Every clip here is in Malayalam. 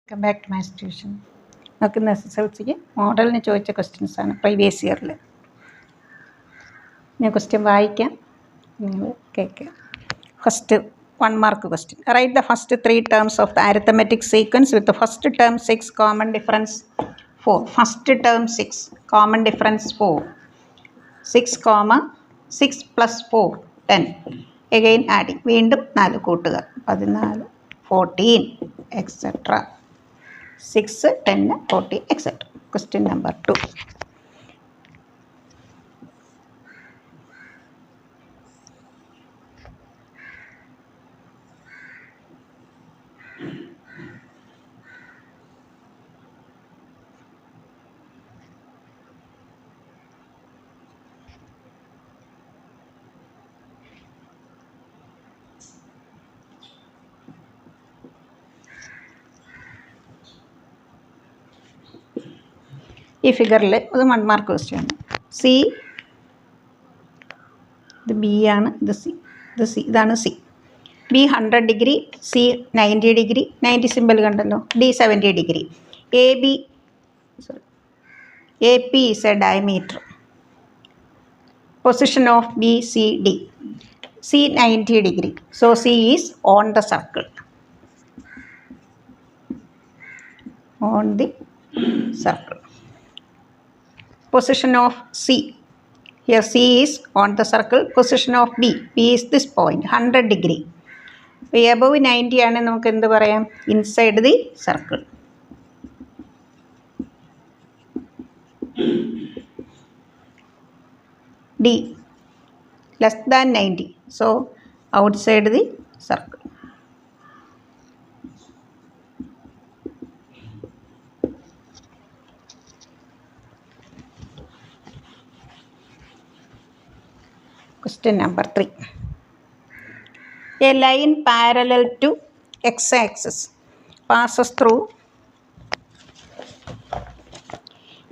Welcome back to maths tuition. നമുക്ക് ഇന്ന് SSLCക്ക് മോഡലിന് ചോദിച്ച ക്വസ്റ്റ്യൻസാണ് പ്രീവിയസ് ഇയറിൽ. ഞാൻ ക്വസ്റ്റ്യൻ വായിക്കാം, നിങ്ങൾ കേൾക്കുക. First 1 mark question. Write the first 3 terms of the arithmetic sequence with first term 6, common difference 4. First term 6, common difference 4. 6, 6 + 4 10. Again adding, വീണ്ടും 4 കൂട്ടുക, 14, 14 എക്സെട്ര. 6, 10, 40 etc. Question number 2. ഈ ഫിഗറിൽ ഇത് 1 മാർക്ക് ക്വസ്റ്റ്യൻ ആണ്. സി, ഇത് ബി ആണ്, ഇത് സി, ഇതാണ് C. B 100 degree, C 90 degree, 90 simple കണ്ടല്ലോ. D 70 degree. A P is a diameter. Position of B C D. C 90 degree, so C is on the circle. On the circle. Position of C. Here C is on the circle. Position of B. B is this point, 100 degree. Above 90 ആണ്, നമുക്ക് എന്ത് പറയാം? Inside the circle. D less than 90. So outside the circle. Question number 3. A line parallel to x-axis passes through.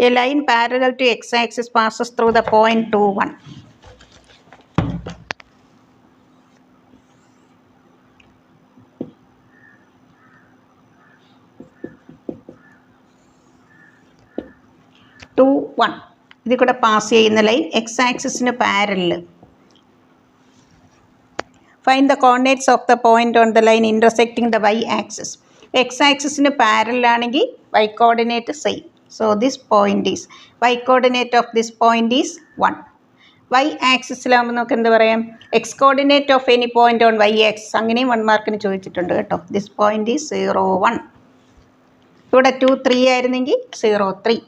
A line parallel to x-axis passes through the point 2, 1. ഇതിൽ കൂടെ പാസ് ചെയ്യുന്ന ലൈൻ x-ആക്സിസിന് parallel. Find the coordinates of the point on the line intersecting the y-axis. X-axisന് പാരലൽ ആണെങ്കിൽ y coordinate same. So this point is, y coordinate of this point is 1. y-ആക്സിസിലാകുമ്പോൾ നമുക്ക് എന്ത് പറയാം? x coordinate of any point on y-axis. അങ്ങനെയും 1 മാർക്കിന് ചോദിച്ചിട്ടുണ്ട് കേട്ടോ. This point is 0, 1. ഇവിടെ 2, 3 ആയിരുന്നെങ്കിൽ 0, 3.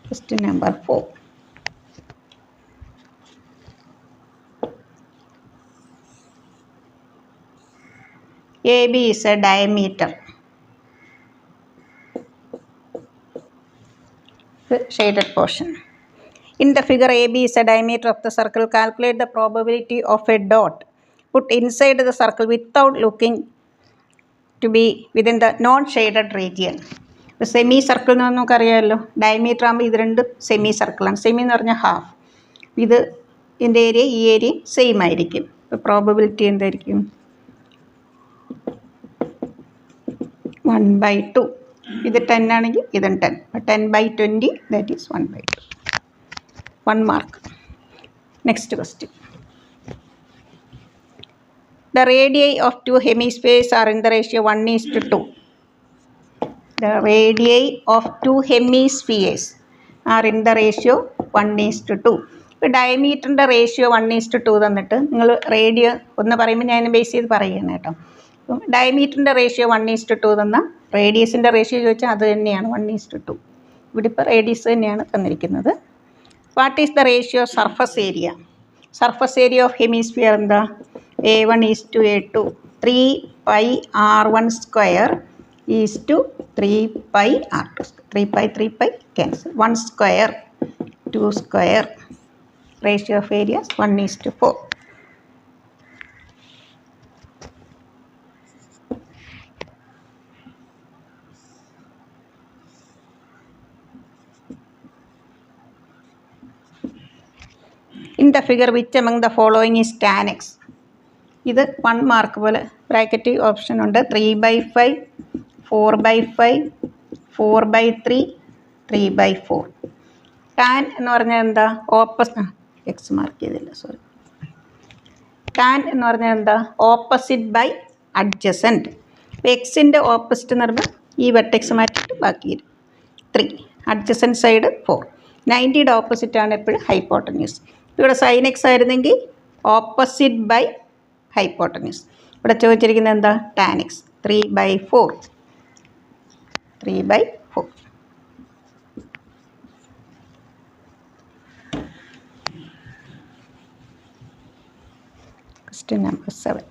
Question number 4. AB is a diameter. The shaded portion. In the figure, AB is a diameter of the circle. Calculate the probability of a dot put inside the circle without looking to be within the non-shaded region. Semi circle എന്ന് നമുക്കറിയാമല്ലോ. ഡയമീറ്റർ ആകുമ്പോൾ ഇത് രണ്ടും സെമി സർക്കിളാണ്. സെമി എന്ന് പറഞ്ഞാൽ ഹാഫ്. ഇതിൻ്റെ ഏരിയ ഈ ഏരിയ സെയിം ആയിരിക്കും. ഇപ്പോൾ പ്രോബബിലിറ്റി എന്തായിരിക്കും? 1/2. ഇത് 10 ആണെങ്കിൽ ഇതും 10. 10/20, that is 1/2. 1 mark. Next question. The radii of 2 hemispheres are in the ratio 1:2. The radii of 2 hemispheres are in the ratio 1:2. ഇപ്പോൾ ഡയമീറ്ററിൻ്റെ റേഷ്യോ 1:2 തന്നിട്ട് നിങ്ങൾ റേഡിയോ ഒന്ന് പറയുമ്പോൾ ഞാൻ ബേസ് ചെയ്ത് പറയുകയാണ് കേട്ടോ. ഡയമീറ്ററിൻ്റെ റേഷ്യോ 1:2 തന്ന റേഡിയസിൻ്റെ റേഷ്യോ ചോദിച്ചാൽ അത് തന്നെയാണ് 1:2. ഇവിടെ ഇപ്പോൾ റേഡിയസ് തന്നെയാണ് തന്നിരിക്കുന്നത്. What is the ratio surface area? Surface area of hemisphere എന്താ? A1:A2. 3πr1² is to 3πr2. 3π cancel. 1² 2². Ratio of areas 1:4. In the figure, which among the following is tan x? ഇത് 1 മാർക്ക് പോലെ ബ്രാക്കറ്റ് ഓപ്ഷൻ ഉണ്ട്. 3/5, 4/5, 4/3, 3/4. ടാൻ എന്ന് പറഞ്ഞാൽ എന്താ? എക്സ് മാർക്ക് ചെയ്തില്ല, സോറി. ടാൻ എന്ന് പറഞ്ഞാൽ എന്താ? Opposite by adjacent. അപ്പോൾ എക്സിൻ്റെ ഓപ്പോസിറ്റ് എന്ന് പറയുമ്പോൾ ഈ വെർട്ടെക്സ് മാറ്റിയിട്ട് ബാക്കി 3, അഡ്ജസൻറ്റ് സൈഡ് 4. 90യുടെ ഓപ്പോസിറ്റാണ് എപ്പോഴും ഹൈപ്പോട്ടന്യൂസ്. ഇവിടെ സൈൻ എക്സ് ആയിരുന്നെങ്കിൽ ഓപ്പോസിറ്റ് ബൈ ഹൈപ്പോട്ടന്യൂസ്. ഇവിടെ ചോദിച്ചിരിക്കുന്നത് എന്താ? Tan X. 3/4. 3/4. Question number 7.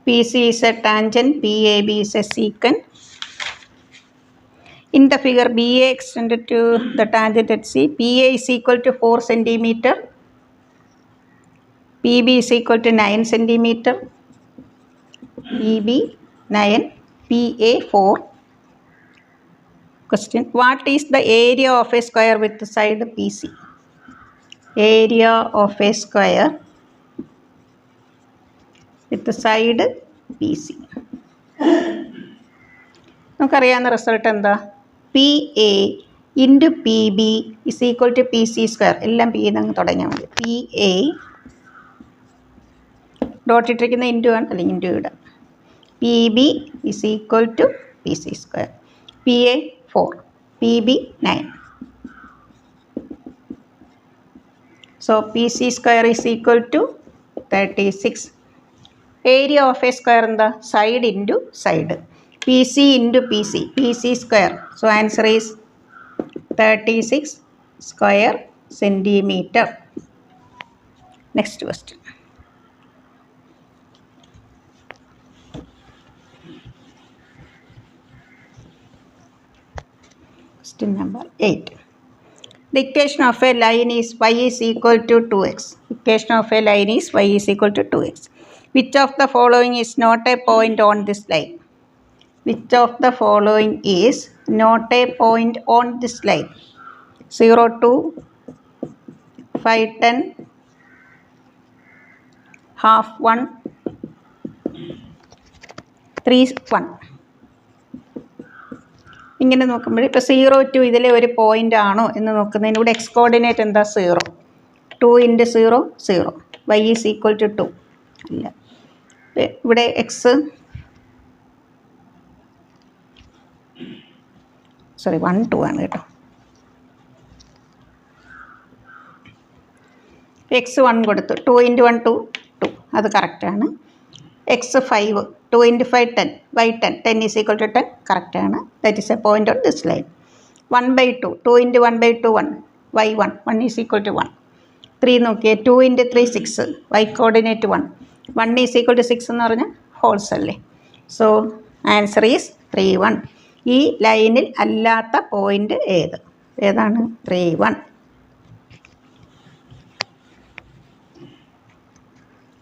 PC is a tangent, PAB is a secant. In the figure, BA extended to the tangent at C. PA is equal to 4 cm. PB is equal to 9 cm. PB 9, PA 4. Question: what is the area of a square with the side PC? Area of a square with the side PC. നമുക്കറിയാവുന്ന റിസൾട്ട് എന്താ? PA into PB is equal to PC square. എല്ലാം പി എന്നങ്ങ് തുടങ്ങിയാൽ മതി. PA ഡോട്ട് ഇട്ടിരിക്കുന്ന ഇൻറ്റു ആണ്, അല്ലെങ്കിൽ ഇൻറ്റു ഇടാം. PB is equal to PC square. PA 4, PB 9. So PC square is equal to 36. Area of a square എന്താ? Side into side. PC into PC. PC square. So answer is 36 square centimeter. Next question. Question number 8. The equation of a line is y is equal to 2x. Equation of a line is y is equal to 2x. Which of the following is not a point on this line? Which of the following is not a point on this line? 0, 2, 5, 10, half 1, 3, 1. ഇങ്ങനെ നോക്കുമ്പോൾ ഇപ്പോൾ 0, 2 ഇതിലെ ഒരു പോയിൻ്റ് ആണോ എന്ന് നോക്കുന്നതിന് ഇവിടെ എക്സ് കോർഡിനേറ്റ് എന്താ? 0. 2 × 0 0. y ഈസ് ഈക്വൽ ടു 2 അല്ല. ഇവിടെ എക്സ് 1, 2 ആണ് കേട്ടോ. എക്സ് 1 കൊടുത്തു. 2 × 1 2, 2. അത് കറക്റ്റാണ്. X 5, 2 × 5 10, y 10, 10 is equal to 10 കറക്റ്റാണ്. That is a point on this line. 1/2, 2 × 1/2 1, y 1, 1 is equal to 1. 3 നോക്കിയേ, 2 × 3 6, y coordinate 1, 1 is equal to 6 എന്ന് പറഞ്ഞാൽ ഹോൾസ് അല്ലേ. So answer is 3, 1. ഈ ലൈനിൽ അല്ലാത്ത പോയിൻ്റ് ഏതാണ്? 3, 1.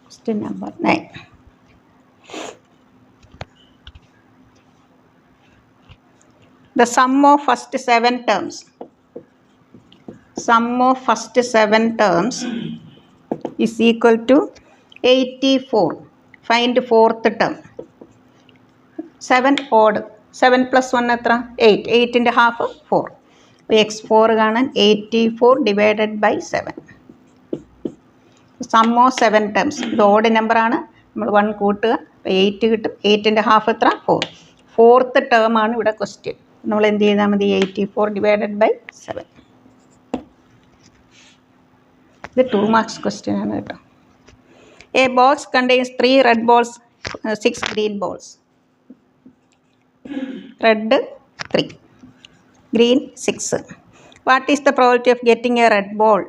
Question number 9. The sum of first 7 terms. Sum of first 7 terms is equal to 84. Find fourth term. 7 odd. 7 plus 1 എത്ര? 8. 8 × half 4. അപ്പോൾ x4 കാണാൻ 84 divided by 7. Sum of 7 terms. ഇത് ഓഡ് നമ്പറാണ്. നമ്മൾ 1 കൂട്ടുക, 8 കിട്ടും. 8 × half എത്ര? 4. ഫോർത്ത് ടേം ആണ് ഇവിടെ ക്വസ്റ്റ്യൻ. നമ്മൾ എന്ത് ചെയ്താൽ മതി? 84 divided by 7. ഇത് 2 marks ക്വസ്റ്റ്യൻ ആണ് കേട്ടോ. A box contains 3 red balls, 6 green balls. Red 3, green 6. What is the probability of getting a red ball?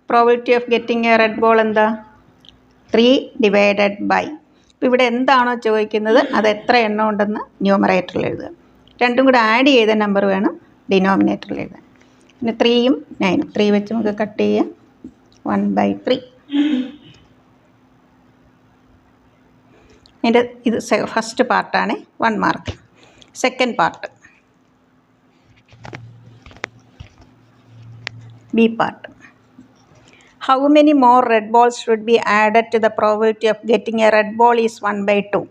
Probability of getting a red ball എന്താ? 3 divided by. ഇപ്പോൾ ഇവിടെ എന്താണോ ചോദിക്കുന്നത് അത് എത്ര എണ്ണം ഉണ്ടെന്ന് ന്യൂമറേറ്ററിൽ എഴുതുക. രണ്ടും കൂടെ ആഡ് ചെയ്ത നമ്പർ വേണം ഡിനോമിനേറ്ററിൽ എഴുതാൻ. പിന്നെ 3യും 9, 3 വെച്ച് നമുക്ക് കട്ട് ചെയ്യാം. 1/3. അതിൻ്റെ ഇത് ഫസ്റ്റ് പാർട്ടാണ് 1 mark. Second part B part. How many more red balls should be added to the probability of getting a red ball is 1/2.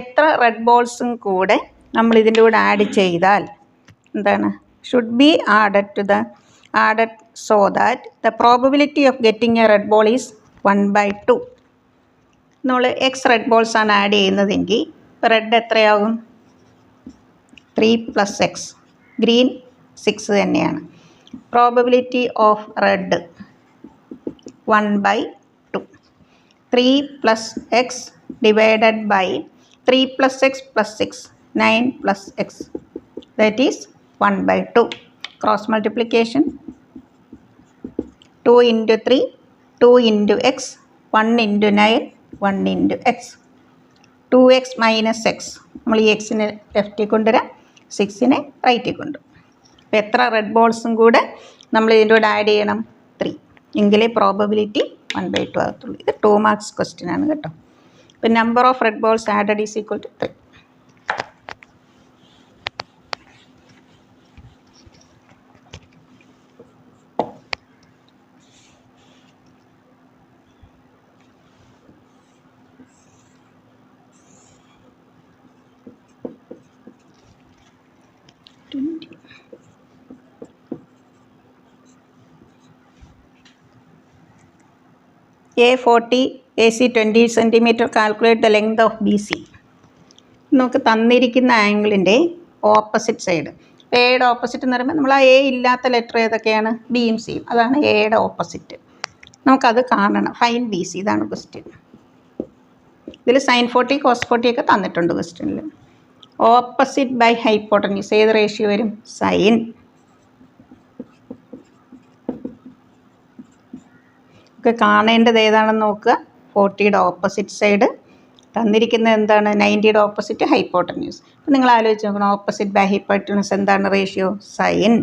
എത്ര റെഡ് ബോൾസും കൂടെ നമ്മൾ ഇതിൻ്റെ കൂടെ ആഡ് ചെയ്താൽ എന്താണ് should be added so that the probability of getting a red ball is 1/2. നമ്മൾ എക്സ് റെഡ് ബോൾസാണ് ആഡ് ചെയ്യുന്നതെങ്കിൽ റെഡ് എത്രയാകും? 3 + x. ഗ്രീൻ 6 തന്നെയാണ്. Probability of red 1/2. 3 + x divided by 3 + x + 6 9 + x, that is 1/2. Cross multiplication 2 × 3 2 × x 1 × 9 1 × x. 2x - x നമ്മൾ ഈ എക്സിനെ ലെഫ്റ്റിൽ കൊണ്ടുവരാം, 6നെ റൈറ്റിൽ കൊണ്ടുവരും. അപ്പോൾ എത്ര റെഡ് ബോൾസും കൂടെ നമ്മൾ ഇതിൻ്റെ കൂടെ ആഡ് ചെയ്യണം? 3. എങ്കിലേ പ്രോബബിലിറ്റി 1/2 ആകത്തുള്ളൂ. ഇത് 2 മാർക്സ് ക്വസ്റ്റ്യൻ ആണ് കേട്ടോ. അപ്പോൾ number of red balls added is equal to 3. A40 AC 20 cm, calculate the length of BC. നമുക്ക് തന്നിരിക്കുന്ന ആംഗിളിൻ്റെ ഓപ്പോസിറ്റ് സൈഡ്. എയുടെ ഓപ്പോസിറ്റ് എന്ന് പറയുമ്പോൾ നമ്മൾ ആ എ ഇല്ലാത്ത ലെറ്റർ ഏതൊക്കെയാണ്? ബിയും സിയും. അതാണ് എയുടെ ഓപ്പോസിറ്റ്. നമുക്കത് കാണണം. Fine BC. ഇതാണ് ക്വസ്റ്റ്യൻ. ഇതിൽ sin 40 cos 40 ഒക്കെ തന്നിട്ടുണ്ട് ക്വസ്റ്റ്യനിൽ. ഓപ്പോസിറ്റ് ബൈ ഹൈപ്പോട്ടന്യൂസ് ഏത് റേഷ്യോ വരും? സൈൻ. ഒക്കെ കാണേണ്ടത് ഏതാണെന്ന് നോക്കുക. 40യുടെ ഓപ്പോസിറ്റ് സൈഡ് തന്നിരിക്കുന്നത് എന്താണ്? 90യുടെ ഓപ്പോസിറ്റ് ഹൈപ്പോട്ടന്യൂസ്. അപ്പം നിങ്ങൾ ആലോചിച്ച് നോക്കണം, ഓപ്പോസിറ്റ് ബൈ ഹൈപ്പോട്ടന്യൂസ് എന്താണ് ratio? Sine.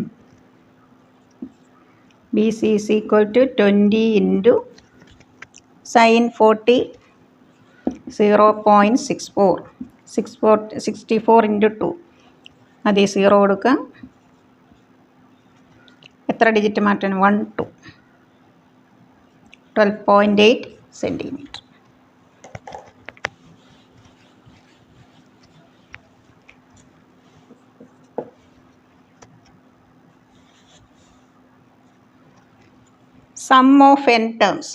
BC is equal to 20 × sin 40 0.64 64 × 2. അതേ 0 കൊടുക്കുക. എത്ര ഡിജിറ്റ് മാറ്റണം? 1 2. 12.8 cm. Sum of n terms.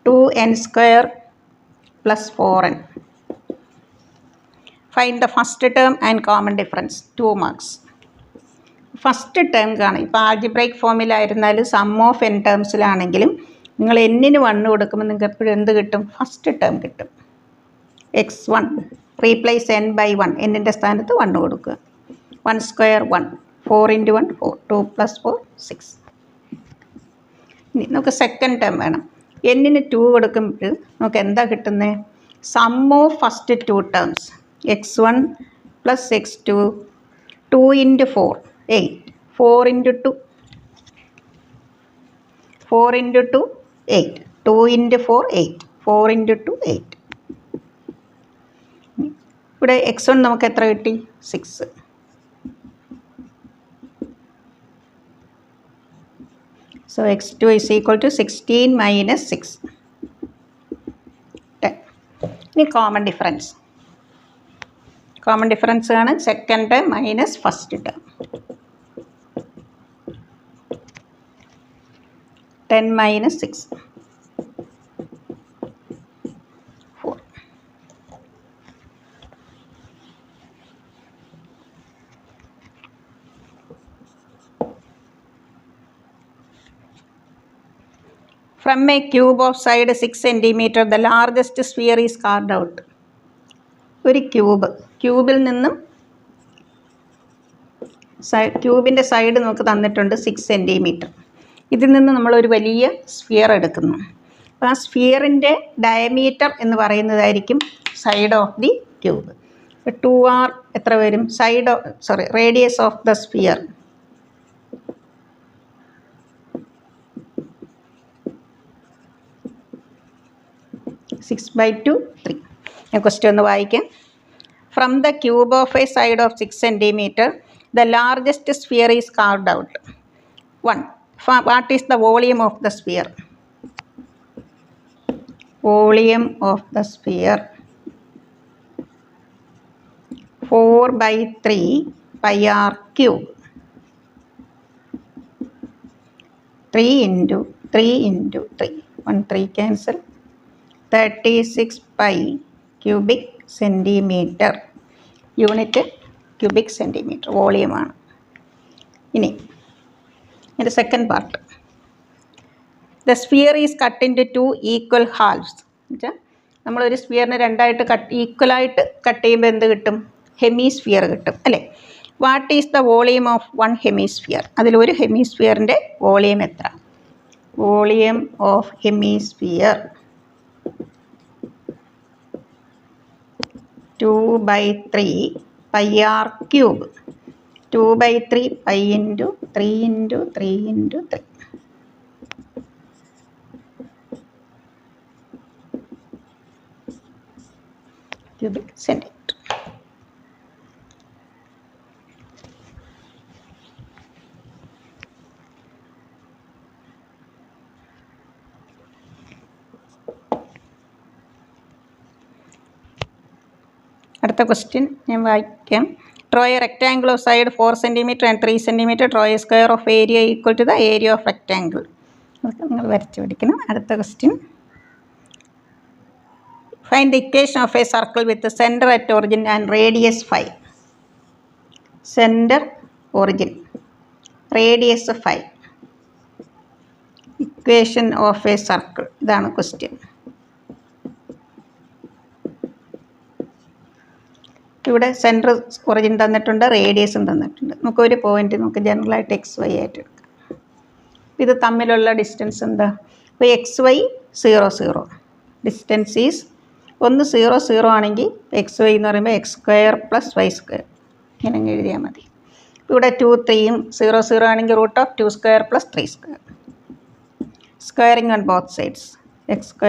2n² + 4n. Find the first term and common difference. 2 marks. First term കാണും. ഇപ്പോൾ ആൾജിബ്രൈക് ഫോമിലായിരുന്നാലും സം ഓഫ് n ടേംസിലാണെങ്കിലും നിങ്ങൾ എന്നിന് 1 കൊടുക്കുമ്പോൾ നിങ്ങൾക്ക് എപ്പോഴും എന്ത് കിട്ടും? ഫസ്റ്റ് ടേം കിട്ടും. x1 replace n/1. എന്നിൻ്റെ സ്ഥാനത്ത് 1 കൊടുക്കുക. 1² 1. 4 × 1 4. 2 + 4 6. ഇനി നമുക്ക് സെക്കൻഡ് ടേം വേണം. എന്നിന് 2 കൊടുക്കുമ്പോൾ നമുക്ക് എന്താ കിട്ടുന്നത്? Sum of first 2 terms x1 + x2 2 × 4 8. 4 × 2 4 × 2 8. 2 × 4 8. 4 × 2 8. ഇവിടെ x1 നമുക്ക് എത്ര കിട്ടി? 6. So x2 is equal to 16 - 6. 10. ഇനി കോമൺ ഡിഫറൻസ്. കോമൺ ഡിഫറൻസ് ആണ് second term minus first term. 10 - 6 4. From a cube of side 6 cm, the largest sphere is carved out. ഒരു ക്യൂബിൽ നിന്നും ക്യൂബിൻ്റെ സൈഡ് നമുക്ക് തന്നിട്ടുണ്ട് 6 cm. ഇതിൽ നിന്ന് നമ്മളൊരു വലിയ സ്ഫിയർ എടുക്കുന്നു. അപ്പോൾ ആ സ്ഫിയറിൻ്റെ ഡയമീറ്റർ എന്ന് പറയുന്നതായിരിക്കും side of the cube. 2r എത്ര വരും? Radius of the sphere 6/2 3. ഞാൻ ക്വസ്റ്റ്യൻ ഒന്ന് വായിക്കാം. From the cube of A side of 6 cm, The largest sphere is carved out. 1. What is the volume of the sphere? Volume of the sphere 4/3 pi r cube. 3 into 3 into 3. 1 3 cancel. 36 pi cubic centimeter. Unit cubic centimeter. Volume ആണ്. ഇനി the second part. The sphere is cut into 2 equal halves. നമ്മളൊരു സ്ഫിയറിനെ രണ്ടായിട്ട് ഈക്വലായിട്ട് കട്ട് ചെയ്യുമ്പോൾ എന്ത് കിട്ടും? ഹെമിസ്ഫിയർ കിട്ടും അല്ലേ? What is the volume of 1 hemisphere? അതിലൊരു ഹെമിസ്ഫിയറിൻ്റെ വോളിയം എത്ര? Volume of hemisphere 2/3 pi r cube. 2/3 pi into 3 into 3 into 3. Cubic centimeter. അടുത്ത ക്വസ്റ്റ്യൻ ഞാൻ വായിക്കാം. Draw a rectangle of side 4 cm and 3 cm. Draw a square of area equal to the area of rectangle. അതൊക്കെ നിങ്ങൾ വരച്ച് പഠിക്കണം. അടുത്ത question. Find the equation of a circle with the center at origin and radius 5. Center, origin, radius 5. Equation of a circle. ഇതാണ് ക്വസ്റ്റ്യൻ. ഇവിടെ സെൻറ്റർ ഒറിജിൻ തന്നിട്ടുണ്ട്, റേഡിയസും തന്നിട്ടുണ്ട്. നമുക്കൊരു പോയിന്റ് നമുക്ക് ജനറലായിട്ട് XY ആയിട്ട് എടുക്കാം. ഇത് തമ്മിലുള്ള ഡിസ്റ്റൻസ് എന്താ? ഇപ്പോൾ XY 0 0. ഡിസ്റ്റൻസ് ഈസ് 1 0 0 ആണെങ്കിൽ XY എന്ന് പറയുമ്പോൾ x² + y². ഇങ്ങനെ എഴുതിയാൽ മതി. ഇവിടെ 2 3 0 0 ആണെങ്കിൽ √2² + 3². Squaring on both sides. x²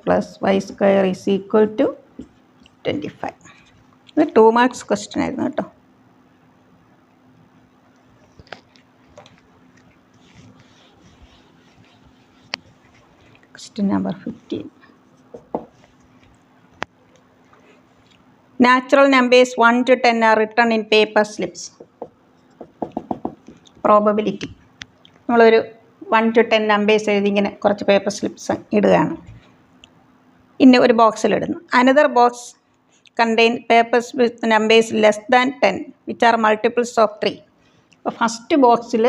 + y² = 25. ഇത് 2 മാർക്സ് ക്വസ്റ്റ്യൻ ആയിരുന്നു കേട്ടോ. Question number 15. Natural numbers 1 to 10 are written in paper slips. Probability. നമ്മളൊരു 1 to 10 നമ്പേഴ്സ് എഴുതി ഇങ്ങനെ കുറച്ച് പേപ്പർ സ്ലിപ്സ് ഇടുകയാണ്. ഇന്ന ഒരു ബോക്സിലിടുന്നു. Another box contain papers with numbers less than 10 which are multiples of 3. അപ്പോൾ ഫസ്റ്റ് ബോക്സിൽ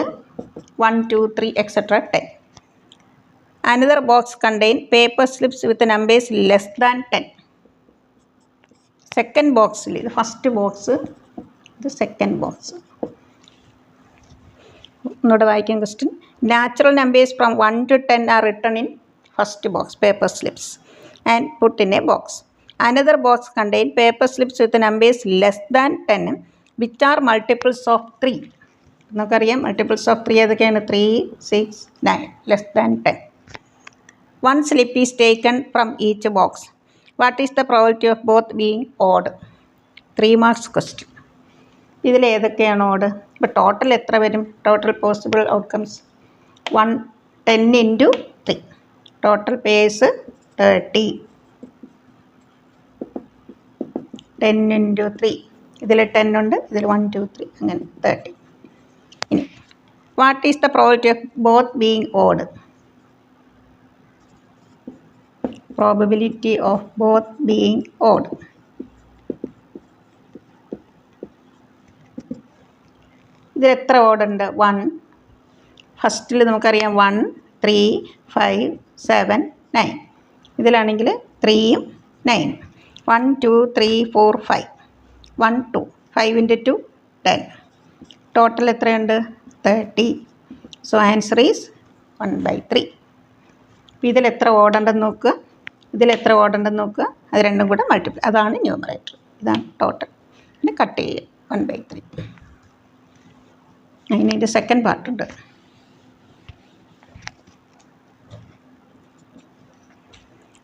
1 2 3 etc. 10. Another box contain paper slips with numbers less than 10. Second ബോക്സിൽ ഇത് ഫസ്റ്റ് ബോക്സ്, ഇത് സെക്കൻഡ് ബോക്സ്. ഒന്നുകൂടെ വായിക്കാം question. Natural numbers from 1 to 10 are written in first box, paper slips, and put in a box. Another box contain paper slips with numbers less than 10 which are multiples of 3. നമുക്കറിയാം മൾട്ടിപ്പിൾസ് ഓഫ് 3 ഏതൊക്കെയാണ്? 3 6 9. Less than 10. One slip is taken from each box. What is the probability of both being odd? 3 marks question. ഇതിൽ ഏതൊക്കെയാണ് ഓഡ്? ഇപ്പോൾ ടോട്ടൽ എത്ര വരും? Total possible outcomes 10 into 3. Total purse 30. 10 into 3. ഇതിൽ 10 ഉണ്ട്, ഇതിൽ 1 2 3 അങ്ങനെ 30. ഇനി what is the probability of both being odd? Probability of both being odd. ഇതിൽ എത്ര ഓഡുണ്ട്? 1. ഫസ്റ്റിൽ നമുക്കറിയാം 1 3 5 7 9. ഇതിലാണെങ്കിൽ 3ഉം 9. 1 2 3 4 5. 1 2 5 into 2 10. ടോട്ടൽ എത്രയുണ്ട്? 30. So answer is 1/3. അപ്പോൾ ഇതിൽ എത്ര ഓടുണ്ടെന്ന് നോക്കുക, ഇതിൽ എത്ര ഓടുണ്ടെന്ന് നോക്കുക, അത് രണ്ടും കൂടെ മൾട്ടിപ്ലൈ. അതാണ് ന്യൂമറേറ്റർ, ഇതാണ് ടോട്ടൽ. പിന്നെ കട്ട് ചെയ്യുക 1/3. അതിന് ഇതിൻ്റെ സെക്കൻഡ് പാർട്ടുണ്ട്.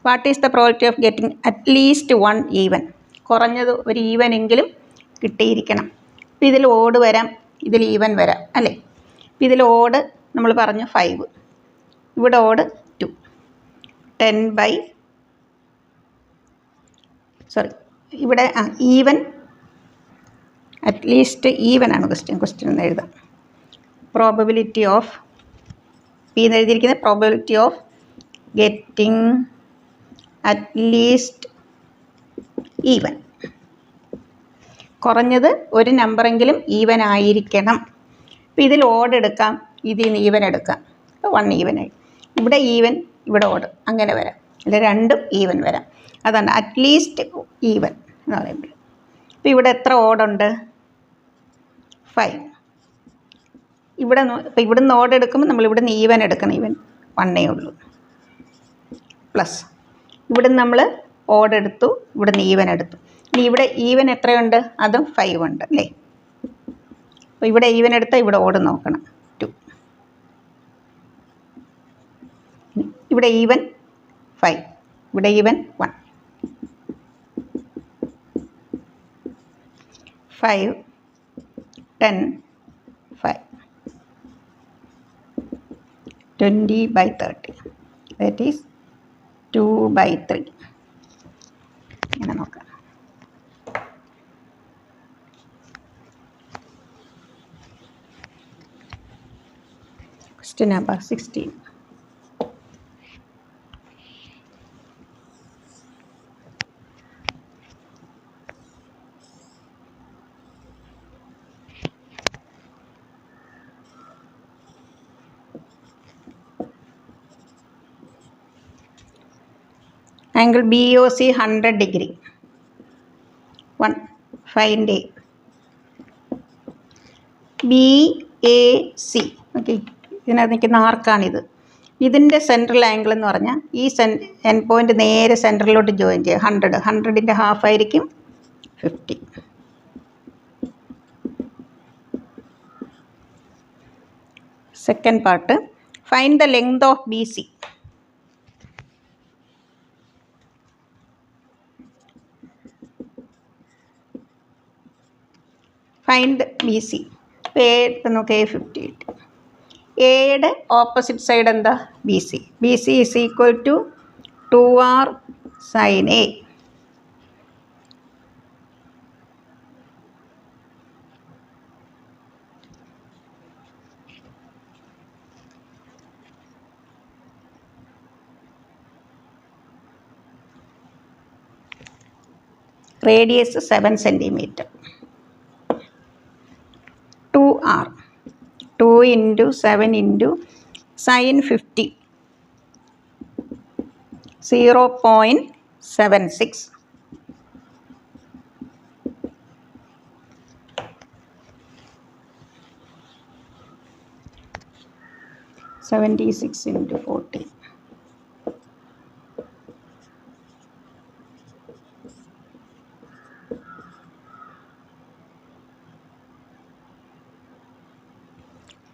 What is the probability of getting at least 1 even? കുറഞ്ഞത് ഒരു ഈവൻ എങ്കിലും കിട്ടിയിരിക്കണം. അപ്പോൾ ഇതിൽ ഓഡ് വരാം, ഇതിൽ ഈവൻ വരാം അല്ലേ. ഇതിൽ ഓഡ് നമ്മൾ പറഞ്ഞു 5, ഇവിടെ ഓഡ് 2. 10 ഇവിടെ ഈവൻ, അറ്റ്ലീസ്റ്റ് ഈവൻ ആണ് ക്വസ്റ്റ്യൻ എന്ന് എഴുതാം. പ്രോബബിലിറ്റി ഓഫ് പി എന്ന് എഴുതിയിരിക്കുന്നത് probability of getting at least even. കുറഞ്ഞത് ഒരു നമ്പറെങ്കിലും ഈവൻ ആയിരിക്കണം. അപ്പോൾ ഇതിൽ ഓഡ് എടുക്കാം, ഇതിൽ നിന്ന് ഈവൻ എടുക്കാം. അപ്പോൾ 1 ഈവനായി. ഇവിടെ ഈവൻ, ഇവിടെ ഓഡ്, അങ്ങനെ വരാം. അല്ല രണ്ടും ഈവൻ വരാം. അതാണ് അറ്റ്ലീസ്റ്റ് ഈവൻ എന്ന് പറയുമ്പോൾ. അപ്പോൾ ഇവിടെ എത്ര ഓടുണ്ട്? 5. ഇപ്പോൾ ഇവിടുന്ന് ഓഡ് എടുക്കുമ്പോൾ നമ്മൾ ഇവിടുന്ന് ഈവൻ എടുക്കണം. ഈവൻ 1 ഉള്ളൂ. പ്ലസ് ഇവിടുന്ന് നമ്മൾ ഓഡ് എടുത്തു, ഇവിടുന്ന് ഈവൻ എടുത്തു. ഇനി ഇവിടെ ഈവൻ എത്രയുണ്ട്? അതും 5 ഉണ്ട് അല്ലേ. അപ്പോൾ ഇവിടെ ഈവൻ എടുത്താൽ ഇവിടെ ഓഡ് നോക്കണം 2. ഇവിടെ ഈവൻ 5, ഇവിടെ ഈവൻ 1. 5, 10, 5. 20/30. That is 2/3. ഇങ്ങനെ നോക്കാം. Question number 16. Angle BOC 100 degree. 1. Find A. BAC. Okay, ഇതിനകത്ത് നിൽക്കുന്ന ആർക്കാണിത്. ഇതിൻ്റെ സെൻട്രൽ ആംഗിൾ എന്ന് പറഞ്ഞാൽ ഈ എൻ പോയിൻ്റ് നേരെ സെൻട്രലിലോട്ട് ജോയിൻ ചെയ്യുക. 100ൻ്റെ ഹാഫ് ആയിരിക്കും 50. Second part, find the length of BC. Find BC. A നമുക്ക് A50 കിട്ടി. എയുടെ ഓപ്പോസിറ്റ് സൈഡ് എന്താ? BC. BC is equal to 2R sin A. Radius 7 centimetre. 2R. 2 × 7 × sin 50. 0.76. 76 × 40.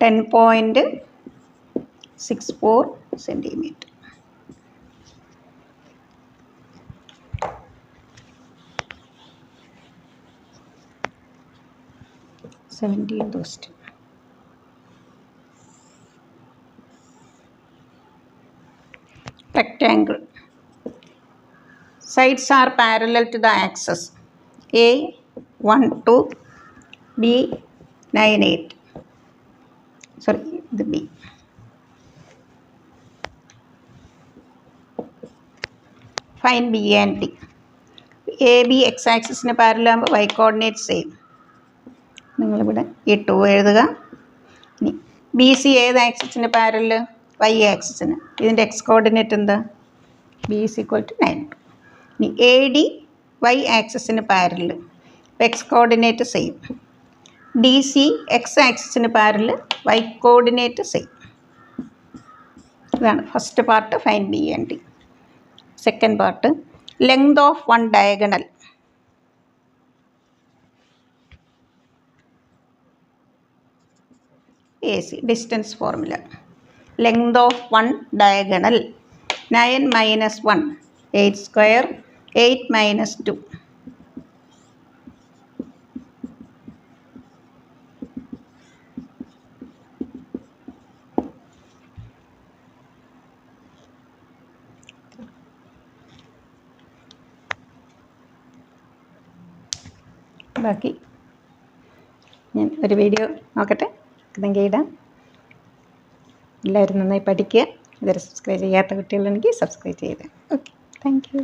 10.64 centimeter. question. Rectangle. Sides are parallel to the axis. A 12, B 98. Sorry, the B. Find B and T. AB x-axis parallel, y coordinate same. നിങ്ങളിവിടെ ഈ 2 എഴുതുക. ഇനി BC ഏത് ആക്സിസിന് പാരലൽ? y ആക്സിസിന്. ഇതിൻ്റെ എക്സ് കോർഡിനേറ്റ് എന്താ? B is equal to 9. ഇനി AD y ആക്സിസിന് parallel, x coordinate same. DC x ആക്സിസിന് പാരലൽ, y കോർഡിനേറ്റ് സെയിം. ഇതാണ് first part, find B and T. Second part, length of one diagonal. AC distance formula. Length of one diagonal 9 - 1, 8 square, 8 - 2. ബാക്കി ഞാൻ ഒരു വീഡിയോ നോക്കട്ടെ, ഇതെങ്കിൽ ഇടാം. എല്ലാവരും നന്നായി പഠിക്കുക. ഇതുവരെ സബ്സ്ക്രൈബ് ചെയ്യാത്ത കുട്ടികളുണ്ടെങ്കിൽ സബ്സ്ക്രൈബ് ചെയ്ത്. Okay, thank you.